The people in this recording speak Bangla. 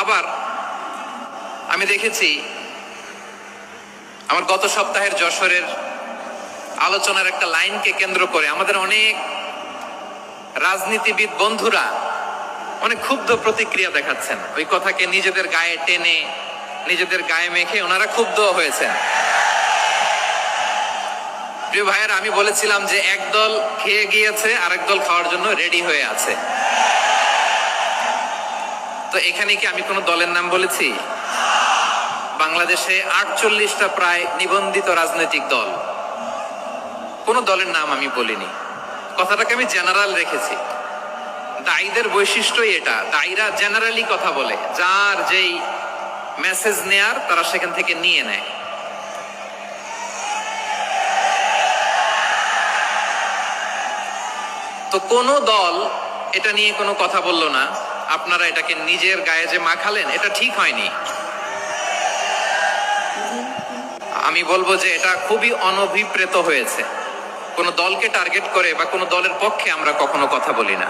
আবার আমি দেখেছি আমার গত সপ্তাহের যশোরের আলোচনার একটা লাইনকে কেন্দ্র করে আমাদের অনেক রাজনীতিবিদ বন্ধুরা অনেক ক্ষুব্ধ প্রতিক্রিয়া দেখাচ্ছেন। ওই কথাকে নিজেদের গায়ে টেনে, নিজেদের গায়ে মেখে ওনারা ক্ষুব্ধ হয়েছেন। প্রিয় ভাইয়েরা, আমি বলেছিলাম যে একদল খেয়ে গিয়েছে, আরেক দল খাওয়ার জন্য রেডি হয়ে আছে। তো এখানে কি আমি কোনো দলের নাম বলেছি? বাংলাদেশে 48টা প্রায় নিবন্ধিত রাজনৈতিক দল, কোন দলের নাম আমি বলিনি। কথাটাকে আমি জেনারেল রেখেছি। দায়ীদের বৈশিষ্ট্যই এটা, দায়ীরা জেনারেলি কথা বলে, যার যেই মেসেজ নেয়ার তারা সেখান থেকে নিয়ে নেয়। তো কোন দল এটা নিয়ে কোনো কথা বলল না। আপনারা এটাকে নিজের গায়ে যে মাখালেন, এটা ঠিক হয়নি। আমি বলবো যে এটা খুবই অনভিপ্রেত হয়েছে। কোন দলকে টার্গেট করে বা কোন দলের পক্ষে আমরা কখনো কথা বলি না।